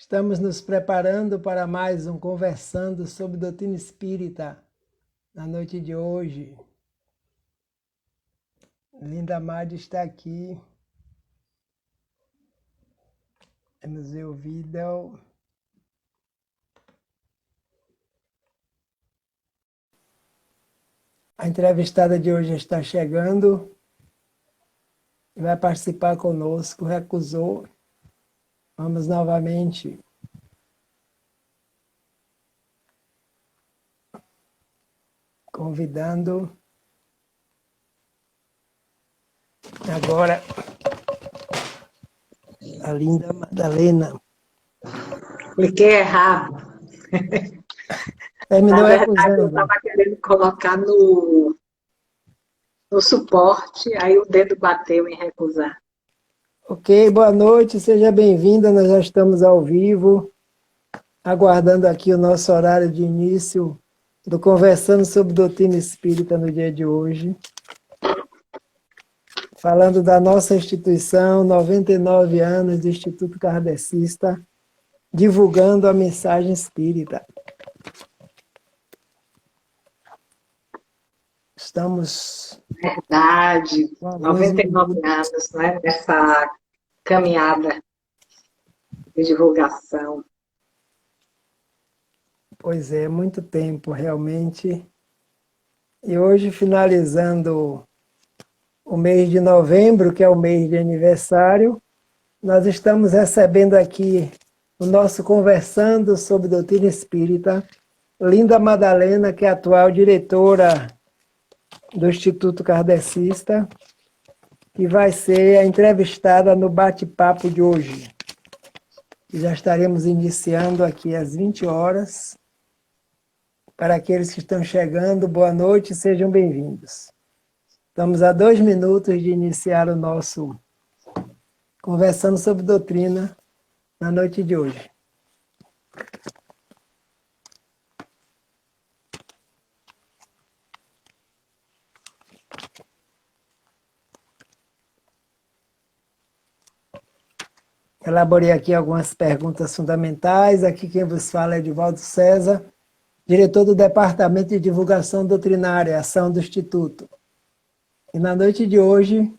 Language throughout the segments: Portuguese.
Estamos nos preparando para mais um Conversando sobre Doutrina Espírita na noite de hoje. Linda Madi está aqui. Vamos ver o vídeo. A entrevistada de hoje está chegando e vai participar conosco. Recusou. Vamos novamente convidando. Agora, a linda Madalena. Cliquei errado. Terminou Na verdade, eu recusando. estava querendo colocar no suporte, aí o dedo bateu em recusar. Ok, boa noite, seja bem-vinda. Nós já estamos ao vivo, aguardando aqui o nosso horário de início do Conversando sobre Doutrina Espírita no dia de hoje. Falando da nossa instituição, 99 anos do Instituto Kardecista, divulgando a mensagem espírita. Estamos... Verdade, 99 anos, né, nessa caminhada de divulgação. Pois é, muito tempo realmente. E hoje, finalizando o mês de novembro, que é o mês de aniversário, nós estamos recebendo aqui o nosso Conversando sobre Doutrina Espírita, Linda Madalena, que é a atual diretora do Instituto Kardecista, que vai ser a entrevistada no bate-papo de hoje. Já estaremos iniciando aqui às 20 horas. Para aqueles que estão chegando, boa noite e sejam bem-vindos. Estamos a 2 minutos de iniciar o nosso Conversando sobre Doutrina na noite de hoje. Elaborei aqui algumas perguntas fundamentais. Aqui quem vos fala é Edivaldo César, diretor do Departamento de Divulgação Doutrinária, Ação do Instituto. E na noite de hoje,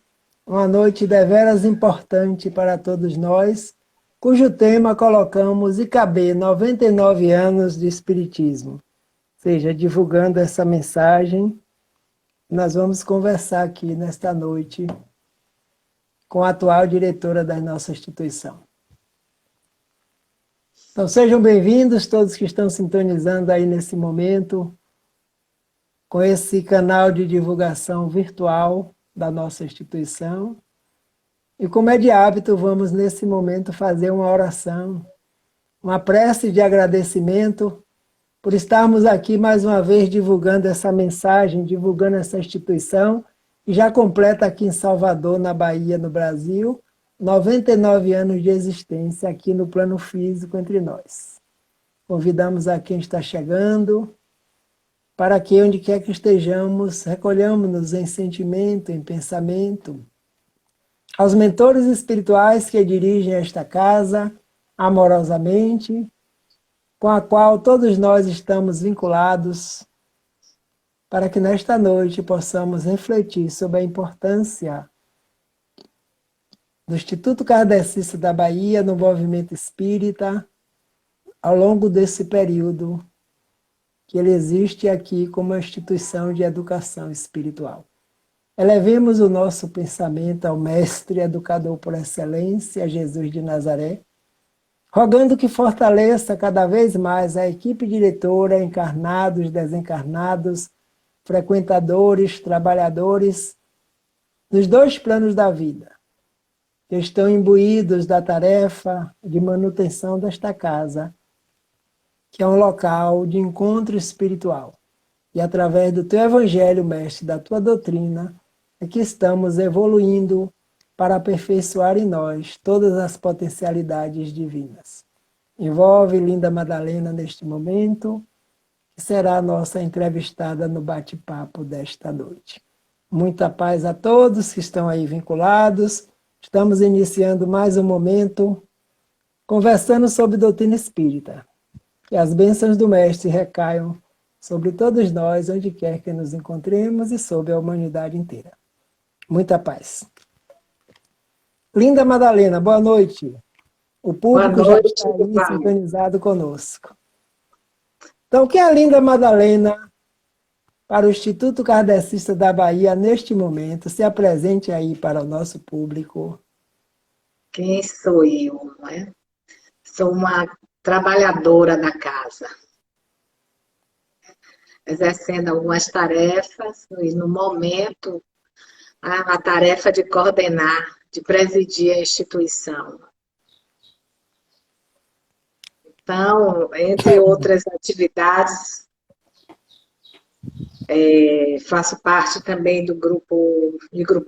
uma noite deveras importante para todos nós, cujo tema colocamos IKB, 99 anos de Espiritismo. Ou seja, divulgando essa mensagem, nós vamos conversar aqui nesta noite com a atual diretora da nossa instituição. Então sejam bem-vindos todos que estão sintonizando aí nesse momento com esse canal de divulgação virtual da nossa instituição. E como é de hábito, vamos nesse momento fazer uma oração, uma prece de agradecimento por estarmos aqui mais uma vez divulgando essa mensagem, divulgando essa instituição, que já completa aqui em Salvador, na Bahia, no Brasil, 99 anos de existência aqui no plano físico entre nós. Convidamos a quem está chegando, para que onde quer que estejamos, recolhamos-nos em sentimento, em pensamento, aos mentores espirituais que dirigem esta casa, amorosamente, com a qual todos nós estamos vinculados, para que nesta noite possamos refletir sobre a importância do Instituto Kardecista da Bahia no movimento espírita, ao longo desse período que ele existe aqui como uma instituição de educação espiritual. Elevemos o nosso pensamento ao Mestre Educador por excelência, Jesus de Nazaré, rogando que fortaleça cada vez mais a equipe diretora, encarnados, desencarnados, frequentadores, trabalhadores, nos 2 planos da vida, que estão imbuídos da tarefa de manutenção desta casa, que é um local de encontro espiritual. E através do teu evangelho, mestre, da tua doutrina, é que estamos evoluindo para aperfeiçoar em nós todas as potencialidades divinas. Envolve Linda Madalena neste momento, que será a nossa entrevistada no bate-papo desta noite. Muita paz a todos que estão aí vinculados. Estamos iniciando mais um momento conversando sobre doutrina espírita. Que as bênçãos do Mestre recaiam sobre todos nós, onde quer que nos encontremos e sobre a humanidade inteira. Muita paz. Linda Madalena, boa noite. O Boa público já noite, está aí Val. sintonizado conosco. Então, o que é a Linda Madalena para o Instituto Kardecista da Bahia neste momento? Se apresente aí para o nosso público. Quem sou eu, não é? Sou uma trabalhadora da casa, exercendo algumas tarefas, e no momento, a tarefa de coordenar, de presidir a instituição. Então, entre outras atividades, faço parte também do grupo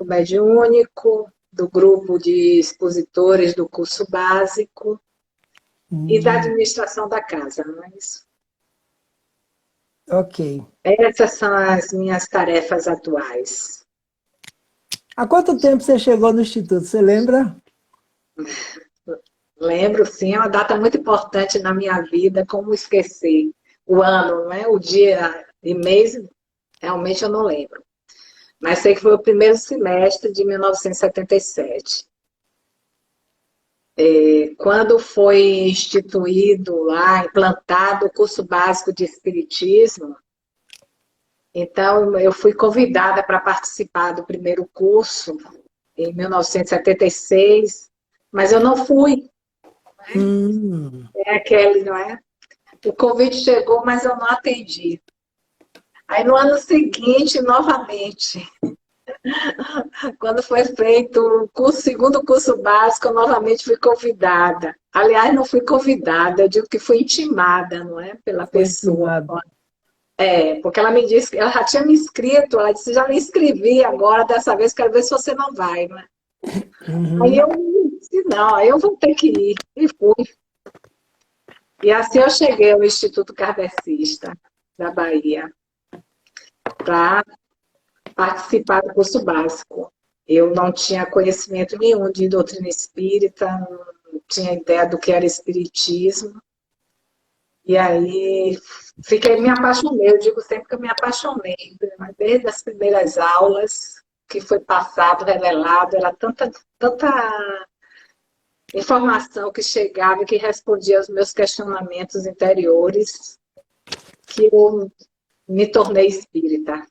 mediúnico, do grupo de expositores do curso básico e da administração da casa, não é isso? Ok. Essas são as minhas tarefas atuais. Há quanto tempo você chegou no Instituto? Você lembra? Lembro, sim, é uma data muito importante na minha vida, como esquecer o ano, não é? O dia e mês, realmente eu não lembro. Mas sei que foi o primeiro semestre de 1977. Quando foi instituído lá, implantado o curso básico de Espiritismo, então eu fui convidada para participar do primeiro curso, em 1976, mas eu não fui. É aquele, não é? O convite chegou, mas eu não atendi. Aí no ano seguinte, novamente, quando foi feito o segundo curso básico, eu novamente fui convidada. Aliás, não fui convidada, eu digo que fui intimada, não é? Pela Foi pessoa. intimado. Porque ela me disse, ela já tinha me inscrito, ela disse, já me inscrevi agora, dessa vez quero ver se você não vai, não é? Aí eu disse, não, aí eu vou ter que ir. E fui. E assim eu cheguei ao Instituto Kardecista da Bahia para participar do curso básico. Eu não tinha conhecimento nenhum de doutrina espírita, não tinha ideia do que era espiritismo. E aí me apaixonei, eu digo sempre que eu me apaixonei, mas desde as primeiras aulas que foi passado, revelado, era tanta informação que chegava e que respondia aos meus questionamentos interiores, que eu me tornei espírita.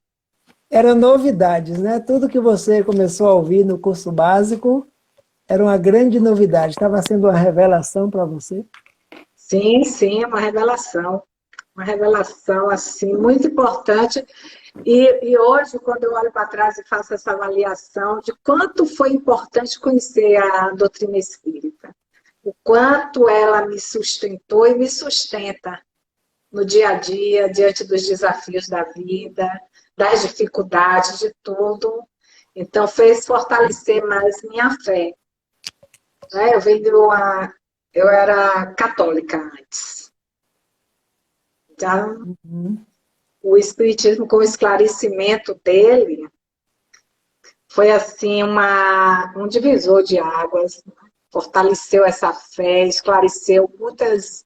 Eram novidades, né? Tudo que você começou a ouvir no curso básico era uma grande novidade. Estava sendo uma revelação para você? Sim, sim, é uma revelação. Uma revelação, assim, muito importante. E hoje, quando eu olho para trás e faço essa avaliação de quanto foi importante conhecer a doutrina espírita, o quanto ela me sustentou e me sustenta no dia a dia, diante dos desafios da vida, das dificuldades, de tudo. Então, fez fortalecer mais minha fé. Eu era católica antes. Então, o Espiritismo, com o esclarecimento dele, foi assim um divisor de águas, fortaleceu essa fé, esclareceu muitas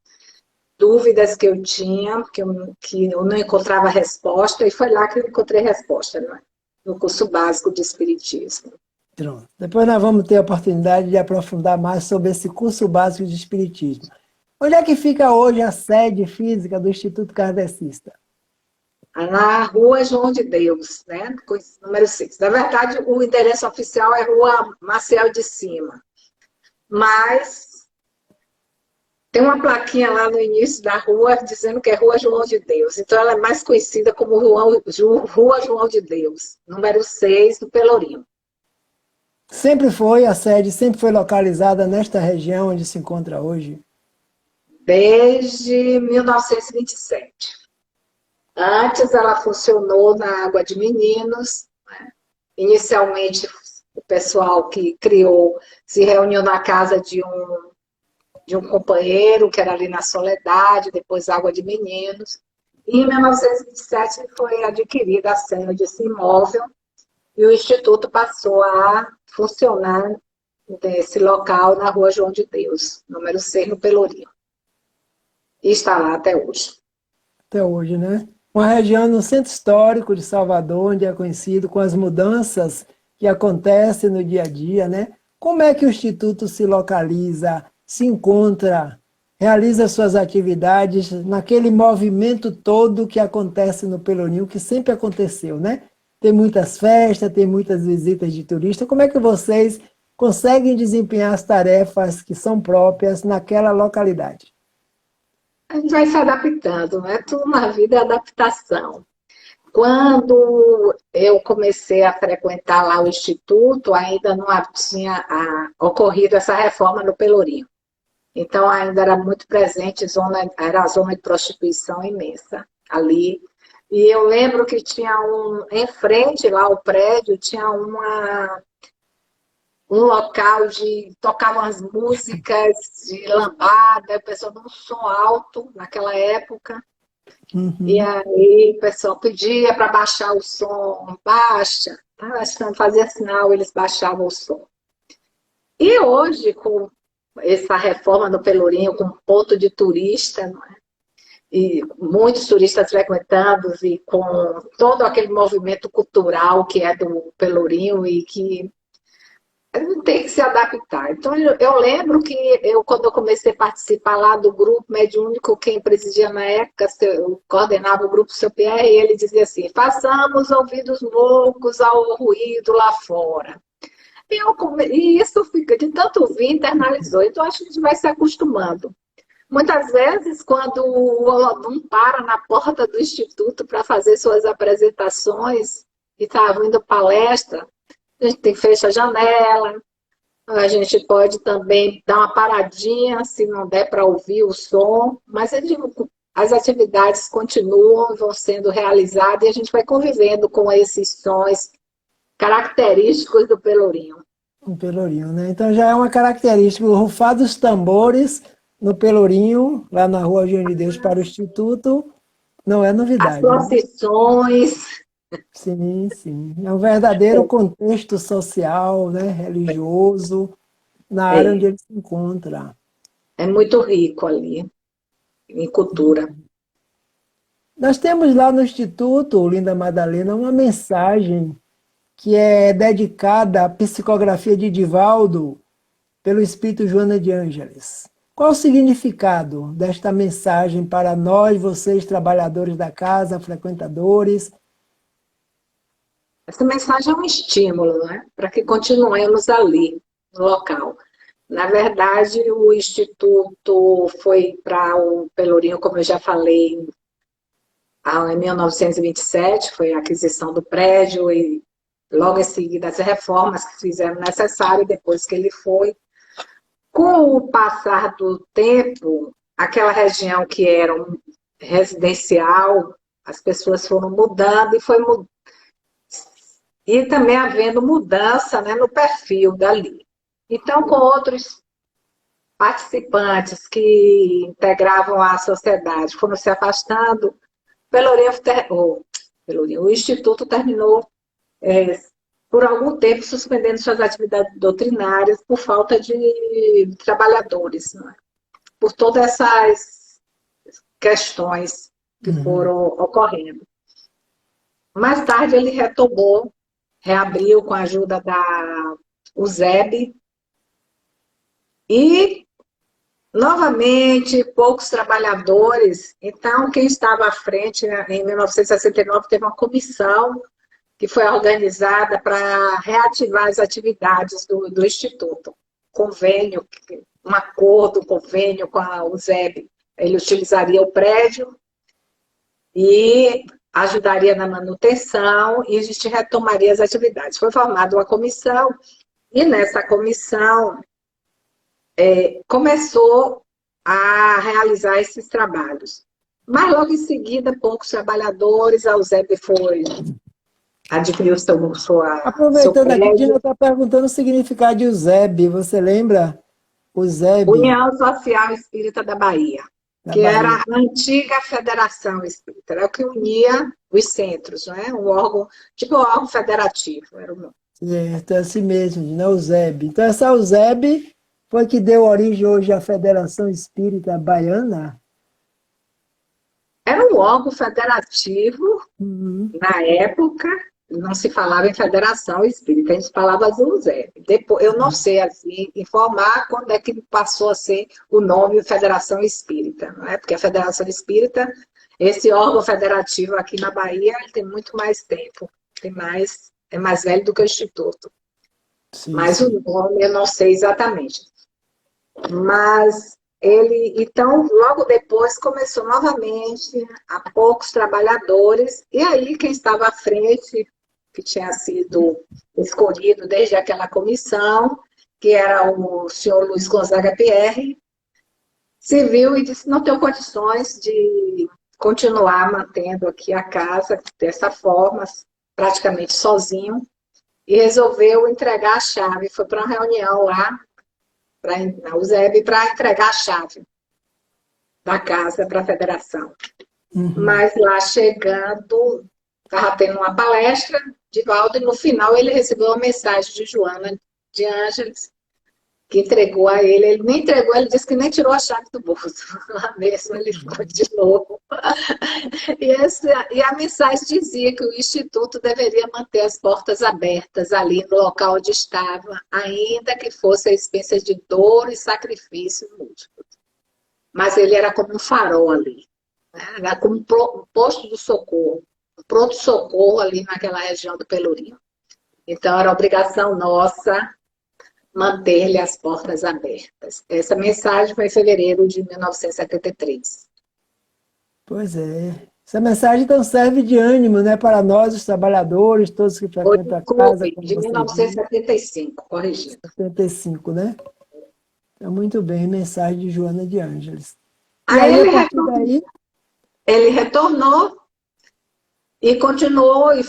dúvidas que eu tinha, que eu não encontrava resposta, e foi lá que eu encontrei resposta, não é? No curso básico de Espiritismo. Pronto. Depois nós vamos ter a oportunidade de aprofundar mais sobre esse curso básico de Espiritismo. Onde é que fica hoje a sede física do Instituto Kardecista? Na Rua João de Deus, né? Número 6. Na verdade, o endereço oficial é Rua Maciel de Cima. Mas tem uma plaquinha lá no início da rua dizendo que é Rua João de Deus. Então, ela é mais conhecida como Rua João de Deus, número 6, do Pelourinho. A sede sempre foi localizada nesta região onde se encontra hoje? Desde 1927. Antes ela funcionou na Água de Meninos, né? Inicialmente o pessoal que criou se reuniu na casa de um companheiro, que era ali na Soledade, depois Água de Meninos. E em 1927 foi adquirida a sede desse imóvel e o Instituto passou a funcionar desse local na Rua João de Deus, número 6, no Pelourinho. E está lá até hoje. Até hoje, né? Uma região no centro histórico de Salvador, onde é conhecido com as mudanças que acontecem no dia a dia, né? Como é que o Instituto se localiza, se encontra, realiza suas atividades naquele movimento todo que acontece no Pelourinho, que sempre aconteceu, né? Tem muitas festas, tem muitas visitas de turistas. Como é que vocês conseguem desempenhar as tarefas que são próprias naquela localidade? A gente vai se adaptando, né? Tudo na vida é adaptação. Quando eu comecei a frequentar lá o Instituto, ainda não tinha ocorrido essa reforma no Pelourinho. Então, ainda era muito presente, era a zona de prostituição imensa ali. E eu lembro que tinha em frente lá ao prédio, tinha um local de tocar umas músicas de lambada, o pessoal num som alto naquela época. E Uhum. aí o pessoal pedia para baixar o som, baixa. Fazia sinal, eles baixavam o som. E hoje, com essa reforma no Pelourinho, com ponto de turista, não é? E muitos turistas frequentando, e com todo aquele movimento cultural que é do Pelourinho e que tem que se adaptar. Então, eu lembro que quando eu comecei a participar lá do grupo mediúnico, quem presidia na época, eu coordenava o grupo Seu Pierre, e ele dizia assim: façamos ouvidos loucos ao ruído lá fora. E isso fica, de tanto ouvir, internalizou. Então, acho que a gente vai se acostumando. Muitas vezes, quando o aluno para na porta do instituto para fazer suas apresentações e está vindo palestra, a gente tem que fechar a janela, a gente pode também dar uma paradinha se não der para ouvir o som, mas eu digo, as atividades continuam, vão sendo realizadas e a gente vai convivendo com esses sons característicos do Pelourinho. Um Pelourinho, né? Então já é uma característica, o rufar dos tambores no Pelourinho, lá na Rua João de Deus para o Instituto, não é As novidade, né? procissões, Sim, sim. É um verdadeiro contexto social, né, religioso, na área onde é, ele se encontra. é muito rico ali em cultura. Nós temos lá no Instituto, Linda Madalena, uma mensagem que é dedicada à psicografia de Divaldo pelo Espírito Joana de Ângeles. Qual o significado desta mensagem para nós, vocês, trabalhadores da casa, frequentadores? Essa mensagem é um estímulo, né, para que continuemos ali, no local. Na verdade, o Instituto foi para o Pelourinho, como eu já falei, em 1927, foi a aquisição do prédio e logo em seguida as reformas que fizeram necessário depois que ele foi. Com o passar do tempo, aquela região que era residencial, as pessoas foram mudando e também havendo mudança, né, no perfil dali. Então, com outros participantes que integravam a sociedade foram se afastando, o Instituto terminou, por algum tempo, suspendendo suas atividades doutrinárias por falta de trabalhadores, né? Por todas essas questões que Uhum. foram ocorrendo. Mais tarde, ele retomou, reabriu com a ajuda da USEB e novamente, poucos trabalhadores. Então, quem estava à frente, né, em 1969, teve uma comissão que foi organizada para reativar as atividades do Instituto. Convênio, um acordo, um convênio com a USEB. Ele utilizaria o prédio e ajudaria na manutenção e a gente retomaria as atividades. Foi formada uma comissão e nessa comissão começou a realizar esses trabalhos. Mas logo em seguida, poucos trabalhadores, a USEB adquiriu seu Aproveitando aqui, Dina prédio. está perguntando o significado de USEB. Você lembra? USEB, União Social Espírita da Bahia, da que era Bahia. a antiga Federação Espírita, era o que unia os centros, não é? Um órgão, tipo um órgão federativo, era o nome. Certo, é assim mesmo, né, Eusébio. Então, essa Eusébio foi que deu origem hoje à Federação Espírita Baiana? Era um órgão federativo, Uhum. na época, não se falava em Federação Espírita, a gente falava Zé. Depois, eu não sei assim, informar quando é que passou a ser o nome Federação Espírita, não é? Porque a Federação Espírita, esse órgão federativo aqui na Bahia, ele tem muito mais tempo, é mais velho do que o Instituto. Sim, Mas o sim. nome eu não sei exatamente. Mas ele, então, logo depois começou novamente a poucos trabalhadores, e aí quem estava à frente, que tinha sido escolhido desde aquela comissão, que era o senhor Luiz Gonzaga Pierre, se viu e disse: não tenho condições de continuar mantendo aqui a casa dessa forma, praticamente sozinho, e resolveu entregar a chave. Foi para uma reunião lá na USEB para entregar a chave da casa para a federação. Uhum. Mas lá chegando, estava tendo uma palestra de Valdo, e no final ele recebeu uma mensagem de Joana de Ângeles, que entregou a ele. Ele nem entregou, ele disse que nem tirou a chave do bolso. Lá mesmo ele ficou de novo. E a mensagem dizia que o Instituto deveria manter as portas abertas ali no local onde estava, ainda que fosse a experiência de dor e sacrifício múltiplo. Mas ele era como um farol ali, né? Era como um posto de socorro, um pronto-socorro ali naquela região do Pelourinho. Então, era obrigação nossa manter-lhe as portas abertas. Essa mensagem foi em fevereiro de 1973. Pois é. Essa mensagem então serve de ânimo, né, para nós, os trabalhadores, todos que Foi frequentam a em casa, clube como de você disse, 1975, corrigindo. 75, né? Então, muito bem, mensagem de Joana de Ângeles. E Aí aí, a partir daí, ele retornou e continuou e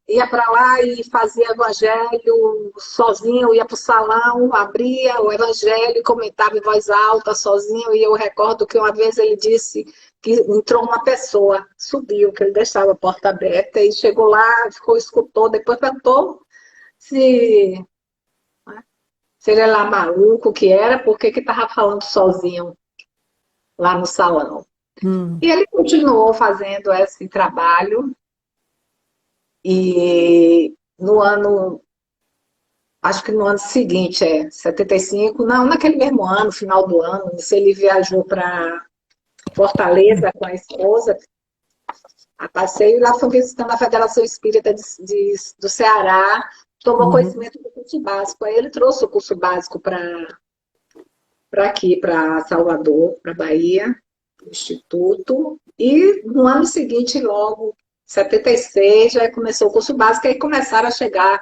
ia para lá e fazia evangelho sozinho, ia para o salão, abria o evangelho e comentava em voz alta sozinho. E eu recordo que uma vez ele disse que entrou uma pessoa, subiu, que ele deixava a porta aberta e chegou lá, ficou, escutou, depois perguntou se, se ele era maluco, o que era, porque que estava falando sozinho lá no salão. hum, E ele continuou fazendo esse trabalho. E no ano, acho que no ano seguinte, 75, não, naquele mesmo ano, final do ano, ele viajou para Fortaleza com a esposa, a passeio, e lá foi visitando a Federação Espírita do Ceará, tomou uhum. conhecimento do curso básico. Aí ele trouxe o curso básico para aqui, para Salvador, para Bahia, Instituto, e no ano seguinte, logo, 76, já começou o curso básico, e começaram a chegar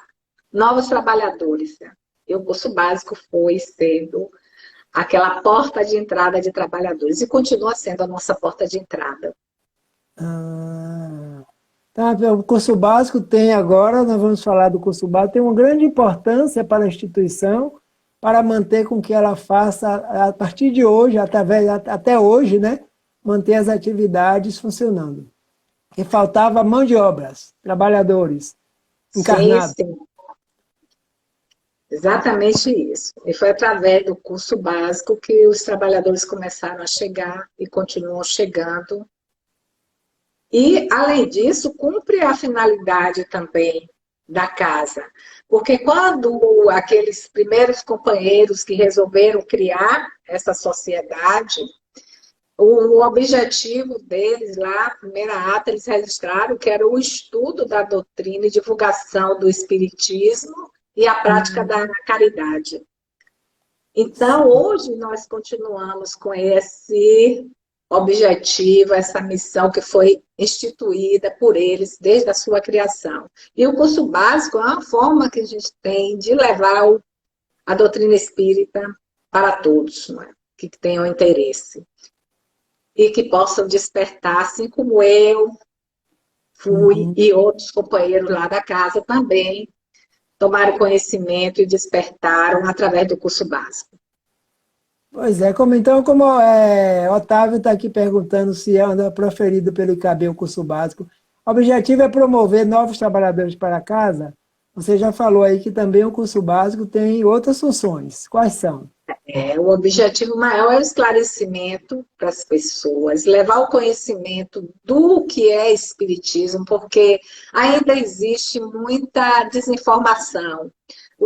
novos trabalhadores. Né? E o curso básico foi sendo aquela porta de entrada de trabalhadores, e continua sendo a nossa porta de entrada. Ah, tá, o curso básico tem agora, nós vamos falar do curso básico, tem uma grande importância para a instituição, para manter com que ela faça, a partir de hoje, até hoje, né, manter as atividades funcionando. E faltava mão de obras, trabalhadores Sim, encarnados. sim, exatamente isso. E foi através do curso básico que os trabalhadores começaram a chegar e continuam chegando. E, além disso, cumpre a finalidade também da casa. Porque quando aqueles primeiros companheiros que resolveram criar essa sociedade, o objetivo deles lá, a primeira ata, eles registraram que era o estudo da doutrina e divulgação do espiritismo e a prática da caridade. Então, hoje nós continuamos com esse objetivo, essa missão que foi instituída por eles desde a sua criação. E o curso básico é uma forma que a gente tem de levar a doutrina espírita para todos, não é? Que tenham interesse e que possam despertar, assim como eu fui Uhum. e outros companheiros lá da casa também tomaram conhecimento e despertaram através do curso básico. Pois é, como Otávio está aqui perguntando se é proferido pelo ICAB o curso básico, o objetivo é promover novos trabalhadores para casa você já falou aí que também o curso básico tem outras funções. Quais são? O objetivo maior é o esclarecimento para as pessoas, levar o conhecimento do que é espiritismo, porque ainda existe muita desinformação. A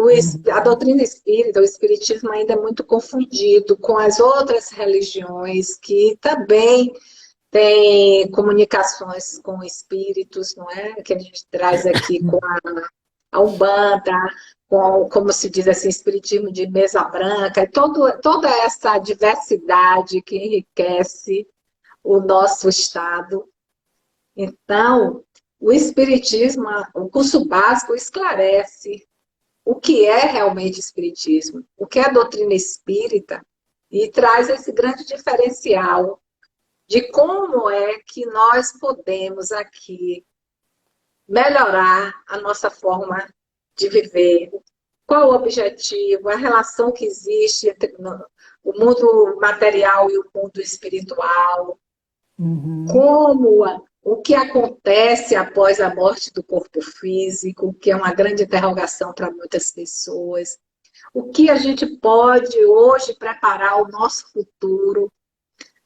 Uhum. doutrina espírita, o espiritismo ainda é muito confundido com as outras religiões que também têm comunicações com espíritos, não é? Que a gente traz aqui com a Umbanda, com, como se diz assim, espiritismo de mesa branca, e toda essa diversidade que enriquece o nosso Estado. Então, o espiritismo, o curso básico esclarece o que é realmente espiritismo, o que é a doutrina espírita, e traz esse grande diferencial de como é que nós podemos aqui melhorar a nossa forma de viver, qual o objetivo, a relação que existe entre o mundo material e o mundo espiritual, Uhum. como o que acontece após a morte do corpo físico, que é uma grande interrogação para muitas pessoas. O que a gente pode hoje preparar o nosso futuro,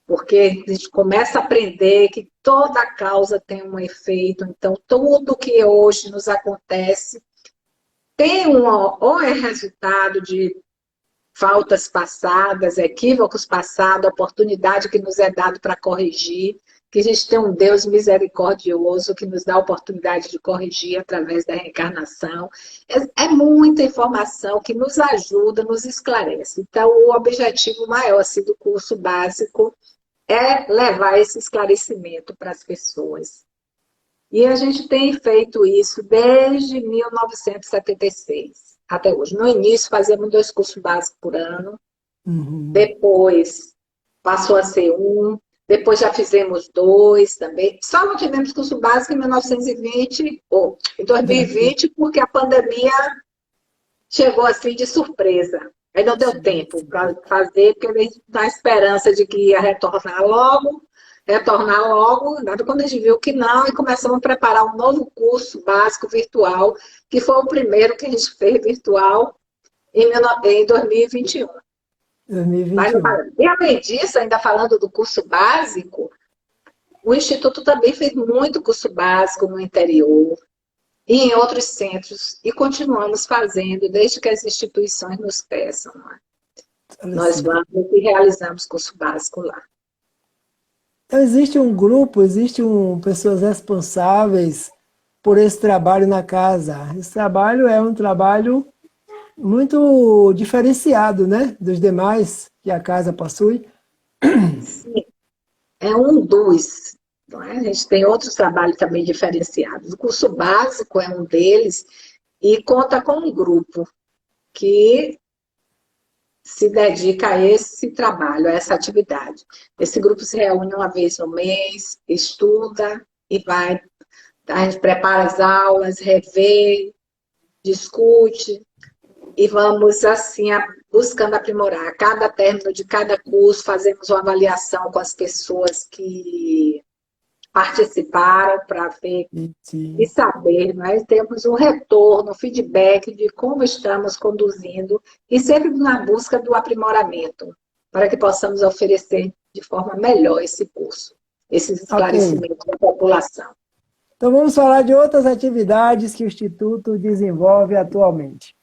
porque a gente começa a aprender que toda causa tem um efeito, então tudo que hoje nos acontece tem ou é resultado de faltas passadas, equívocos passados, oportunidade que nos é dado para corrigir, que a gente tem um Deus misericordioso que nos dá a oportunidade de corrigir através da reencarnação. É muita informação que nos ajuda, nos esclarece. Então, o objetivo maior assim, do curso básico é levar esse esclarecimento para as pessoas. E a gente tem feito isso desde 1976 até hoje. No início, fazíamos 2 cursos básicos por ano, Uhum. depois passou a ser um, depois já fizemos 2 também. Só não tivemos curso básico em 1920, ou em 2020, porque a pandemia chegou assim de surpresa. Aí não deu Sim, tempo sim. para fazer, porque a gente está esperança de que ia retornar logo, nada quando a gente viu que não, e começamos a preparar um novo curso básico virtual, que foi o primeiro que a gente fez virtual em 2021. Mas, 2021. e além disso, ainda falando do curso básico, o Instituto também fez muito curso básico no interior e em outros centros, e continuamos fazendo desde que as instituições nos peçam. Não é? Nós Falecimento. vamos e realizamos curso básico lá. Então, existe um grupo, pessoas responsáveis por esse trabalho na casa. Esse trabalho é um trabalho muito diferenciado, né, dos demais que a casa possui. Sim, é um dos. Não é? A gente tem outros trabalhos também diferenciados. O curso básico é um deles e conta com um grupo que se dedica a esse trabalho, a essa atividade. Esse grupo se reúne uma vez no mês, estuda e vai. A gente prepara as aulas, revê, discute e vamos assim buscando aprimorar. A cada término de cada curso, fazemos uma avaliação com as pessoas que participaram para ver e Sim. saber, nós temos um retorno, um feedback de como estamos conduzindo e sempre na busca do aprimoramento, para que possamos oferecer de forma melhor esse curso, esses Ok. esclarecimentos da população. Então vamos falar de outras atividades que o Instituto desenvolve atualmente.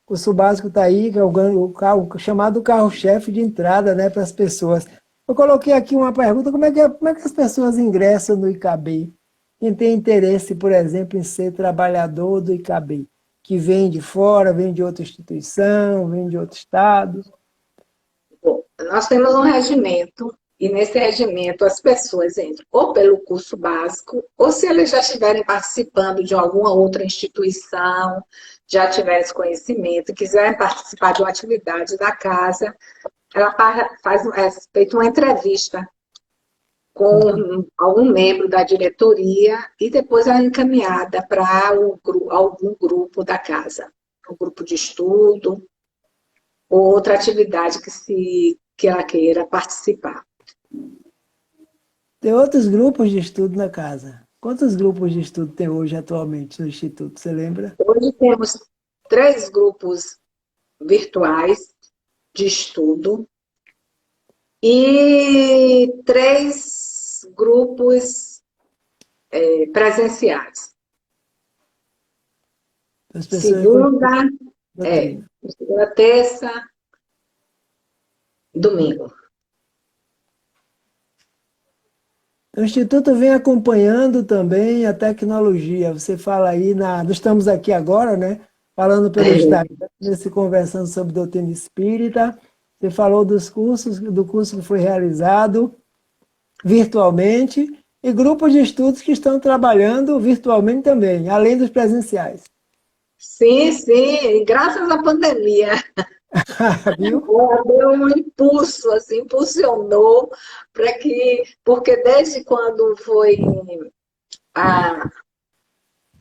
O curso básico está aí, que é o chamado carro-chefe de entrada, né, para as pessoas. Eu coloquei aqui uma pergunta: como é que as pessoas ingressam no IKB? Quem tem interesse, por exemplo, em ser trabalhador do IKB, que vem de fora, vem de outra instituição, vem de outro estado. Bom, nós temos um regimento e nesse regimento as pessoas entram ou pelo curso básico, ou se eles já estiverem participando de alguma outra instituição, já tiverem esse conhecimento, quiserem participar de uma atividade da casa, ela faz feita uma entrevista Uhum. com algum membro da diretoria e depois ela é encaminhada para algum grupo da casa, um grupo de estudo ou outra atividade que ela queira participar. Tem outros grupos de estudo na casa. Quantos grupos de estudo tem hoje atualmente no Instituto? Você lembra? Hoje temos 3 grupos virtuais de estudo e 3 grupos presenciais. As pessoas continuam Segunda, a doutrina. segunda, terça, domingo. O Instituto vem acompanhando também a tecnologia. Você fala aí, nós estamos aqui agora, né? Falando pelo Instagram, nesse conversando sobre doutrina espírita. Você falou dos cursos, do curso que foi realizado virtualmente e grupos de estudos que estão trabalhando virtualmente também, além dos presenciais. Sim, sim, graças à pandemia. Viu? Ela deu um impulso, assim, impulsionou para que, porque desde quando foi a,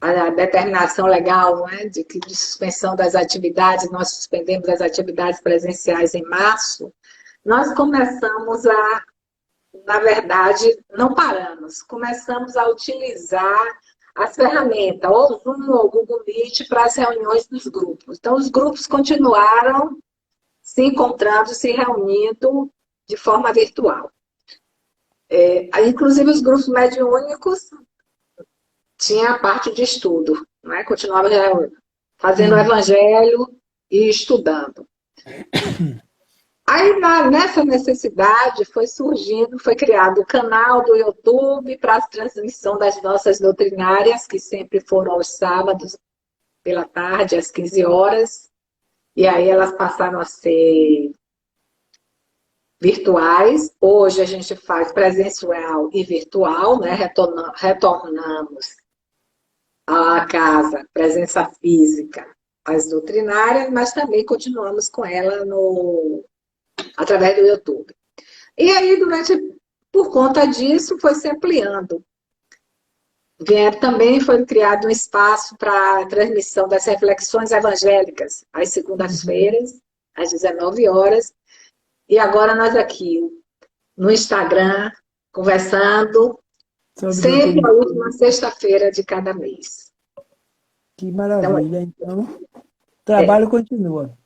a determinação legal, né, de suspensão das atividades, nós suspendemos as atividades presenciais em março, nós começamos na verdade, não paramos, começamos a utilizar as ferramentas, ou Zoom ou Google Meet, para as reuniões dos grupos. Então, os grupos continuaram se encontrando, se reunindo de forma virtual. Inclusive, os grupos mediúnicos tinham a parte de estudo, né? Continuava fazendo o evangelho e estudando. Aí, nessa necessidade, foi surgindo, foi criado o canal do YouTube para a transmissão das nossas doutrinárias, que sempre foram aos sábados, pela tarde, às 15 horas. E aí elas passaram a ser virtuais. Hoje a gente faz presencial e virtual, né? Retornamos à casa, presença física, as doutrinárias, mas também continuamos com ela através do YouTube. E aí, por conta disso, foi se ampliando. Também foi criado um espaço para a transmissão das reflexões evangélicas, às segundas-feiras, às 19 horas. E agora nós aqui, no Instagram, conversando, sempre a última sexta-feira de cada mês. Que maravilha. Então, o trabalho continua.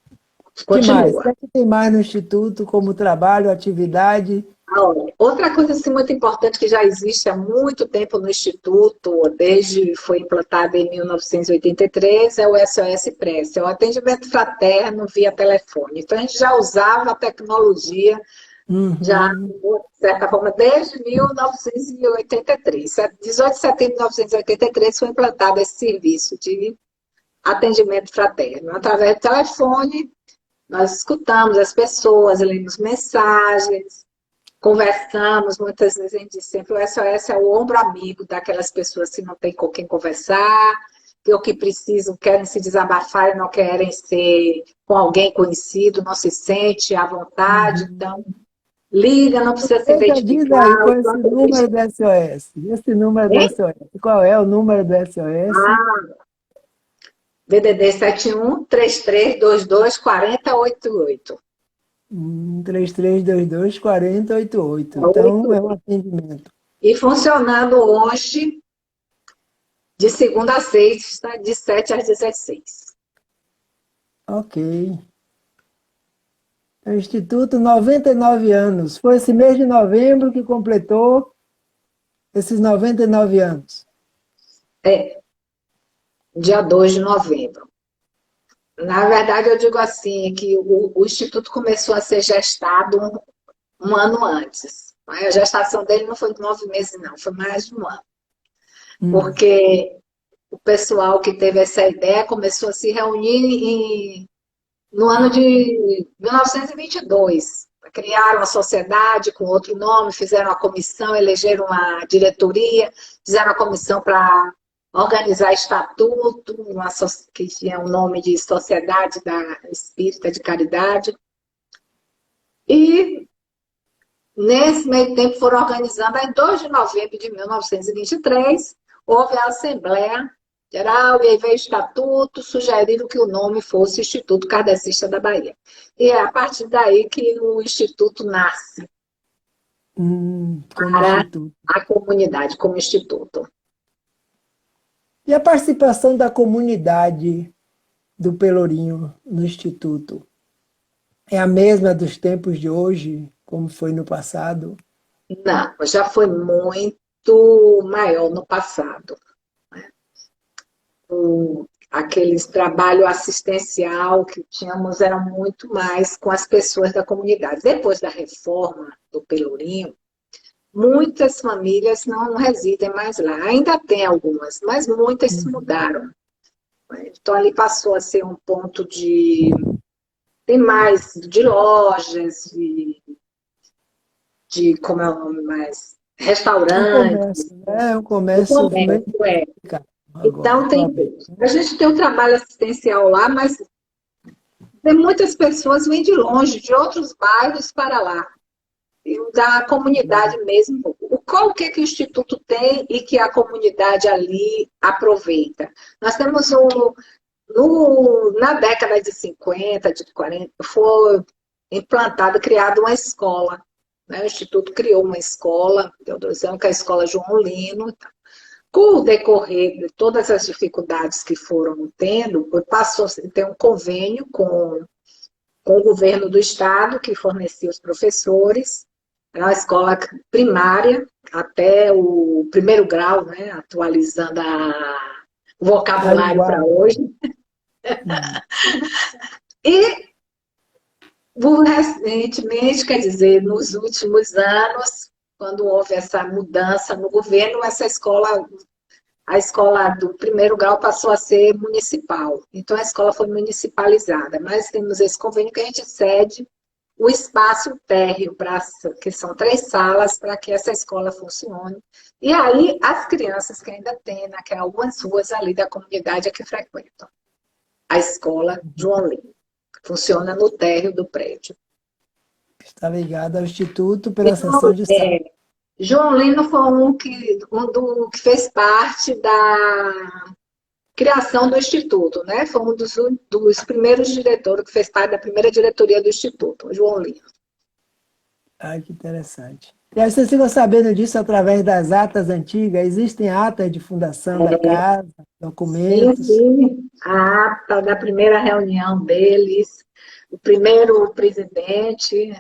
Continua. Que mais? O que tem mais no Instituto como trabalho, atividade? Outra coisa assim, muito importante que já existe há muito tempo no Instituto, desde foi implantado em 1983, é o SOS Prece, é o atendimento fraterno via telefone. Então, a gente já usava a tecnologia, já, de certa forma, desde 1983. 18 de setembro de 1983 foi implantado esse serviço de atendimento fraterno. Através do telefone, nós escutamos as pessoas, lemos mensagens, conversamos, muitas vezes a gente diz sempre, o SOS é o ombro amigo daquelas pessoas que não tem com quem conversar, que o que precisam, querem se desabafar e não querem ser com alguém conhecido, não se sente à vontade, então liga, não precisa se Diz identificar. aí qual é esse número do SOS. Esse número do SOS. Qual é o número do SOS? DDD 71 3322 4088. 3322 4088. Então, é um atendimento. E funcionando hoje, de segunda a sexta, de 7 às 16. Ok. O Instituto, 99 anos. Foi esse mês de novembro que completou esses 99 anos. Dia 2 de novembro. Na verdade, eu digo assim, que o Instituto começou a ser gestado um ano antes. A gestação dele não foi de 9 meses, não, foi mais de um ano. Porque o pessoal que teve essa ideia começou a se reunir no ano de 1922. Criaram a sociedade com outro nome, fizeram a comissão, elegeram uma diretoria, fizeram a comissão para organizar estatuto, que tinha o nome de Sociedade da Espírita de Caridade. E, nesse meio tempo, foram organizando, em 2 de novembro de 1923, houve a Assembleia Geral, e aí veio o estatuto, sugeriram que o nome fosse Instituto Kardecista da Bahia. E é a partir daí que o Instituto nasce Como para instituto. a comunidade, como instituto. E a participação da comunidade do Pelourinho no Instituto é a mesma dos tempos de hoje, como foi no passado? Não, já foi muito maior no passado. Aqueles trabalho assistencial que tínhamos era muito mais com as pessoas da comunidade. Depois da reforma do Pelourinho, muitas famílias não residem mais lá. Ainda tem algumas, mas muitas se mudaram. Então, ali passou a ser um ponto de... Tem mais de lojas, de como é o nome mais? É um Restaurantes, comércio, né? É um o comércio comércio, é. agora, Então, tem... atualmente. A gente tem um trabalho assistencial lá, mas tem muitas pessoas que vêm de longe, de outros bairros para lá. E da comunidade mesmo. Qual que o Instituto tem e que a comunidade ali aproveita? Nós temos na década de 50, de 40, foi implantada, criada uma escola. Né? O Instituto criou uma escola, deu 2 anos, que é a Escola João Lino. Com o decorrer de todas as dificuldades que foram tendo, passou a ter um convênio com o governo do estado, que fornecia os professores, era uma escola primária, até o primeiro grau, né, atualizando o A vocabulário para linguagem. hoje. E, recentemente, quer dizer, nos últimos anos, quando houve essa mudança no governo, a escola do primeiro grau passou a ser municipal. Então, a escola foi municipalizada. Mas temos esse convênio que a gente cede o espaço térreo, que são 3 salas, para que essa escola funcione. E aí, as crianças que ainda tem, algumas ruas ali da comunidade é que frequentam a escola João Lino. Funciona no térreo do prédio. Está ligado ao Instituto pela Então, seção de sábado. João Lino foi que fez parte da criação do Instituto, né? Foi um dos primeiros diretores que fez parte da primeira diretoria do Instituto, o João Lino. Ai, que interessante. E aí vocês ficam sabendo disso através das atas antigas? Existem atas de fundação da casa, Sim, documentos? sim. A ata da primeira reunião deles, o primeiro presidente,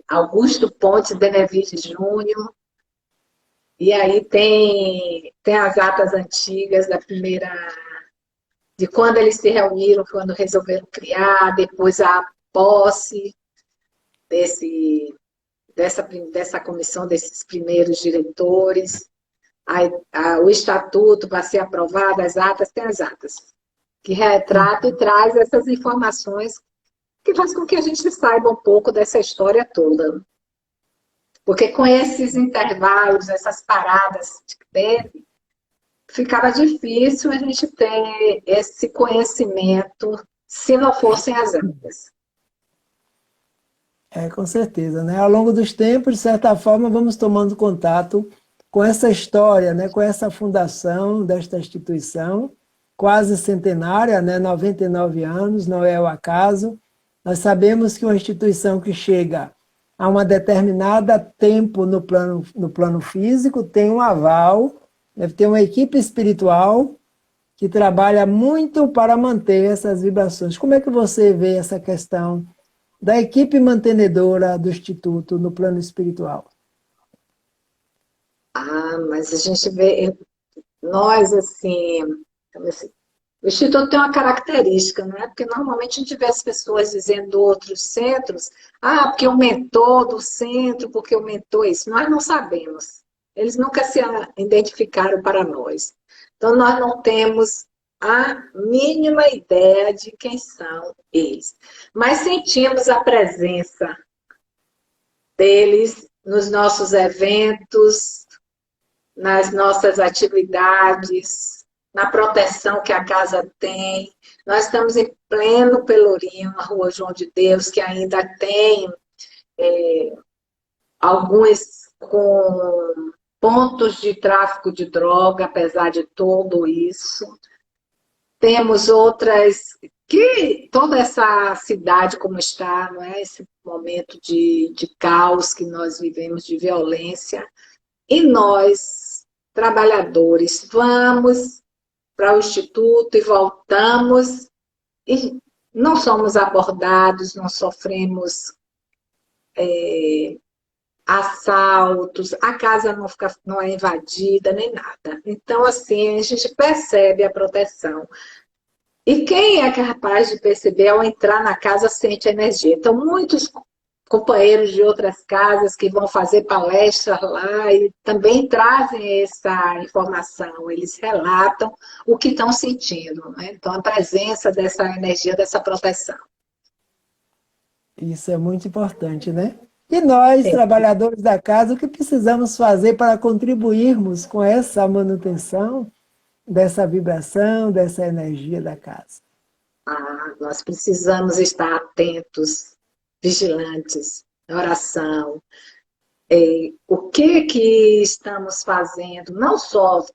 Augusto Pontes Benevides Júnior, e aí tem as atas antigas da primeira, de quando eles se reuniram, quando resolveram criar, depois a posse desse, dessa comissão, desses primeiros diretores, o estatuto para ser aprovado, as atas, tem as atas, que retrata e traz essas informações que faz com que a gente saiba um pouco dessa história toda. Porque com esses intervalos, essas paradas que teve, ficava difícil a gente ter esse conhecimento se não fossem as atas. É, com certeza, né? Ao longo dos tempos, de certa forma, vamos tomando contato com essa história, né? Com essa fundação desta instituição, quase centenária, né? 99 anos, não é o acaso. Nós sabemos que uma instituição que chega a uma determinada tempo no plano físico tem um aval, deve ter uma equipe espiritual que trabalha muito para manter essas vibrações. Como é que você vê essa questão da equipe mantenedora do Instituto no plano espiritual? Mas a gente vê, nós, assim, o Instituto tem uma característica, não é? Porque normalmente a gente vê as pessoas dizendo outros centros, porque o mentor do centro, porque o mentor é isso. Nós não sabemos. Eles nunca se identificaram para nós. Então, nós não temos a mínima ideia de quem são eles. Mas sentimos a presença deles nos nossos eventos, nas nossas atividades, na proteção que a casa tem. Nós estamos em pleno Pelourinho, na Rua João de Deus, que ainda tem alguns com pontos de tráfico de droga, apesar de tudo isso. Temos outras que toda essa cidade como está, não é? Esse momento de caos que nós vivemos, de violência. E nós, trabalhadores, vamos para o Instituto e voltamos, e não somos abordados, não sofremos assaltos, a casa não é invadida, nem nada. Então, assim, a gente percebe a proteção. E quem é capaz de perceber ao entrar na casa sente a energia. Então, muitos companheiros de outras casas que vão fazer palestras lá e também trazem essa informação, eles relatam o que estão sentindo, né? Então, a presença dessa energia, dessa proteção. Isso é muito importante, né? E nós, É. trabalhadores da casa, o que precisamos fazer para contribuirmos com essa manutenção dessa vibração, dessa energia da casa? Nós precisamos estar atentos, vigilantes, na oração. O que estamos fazendo, não só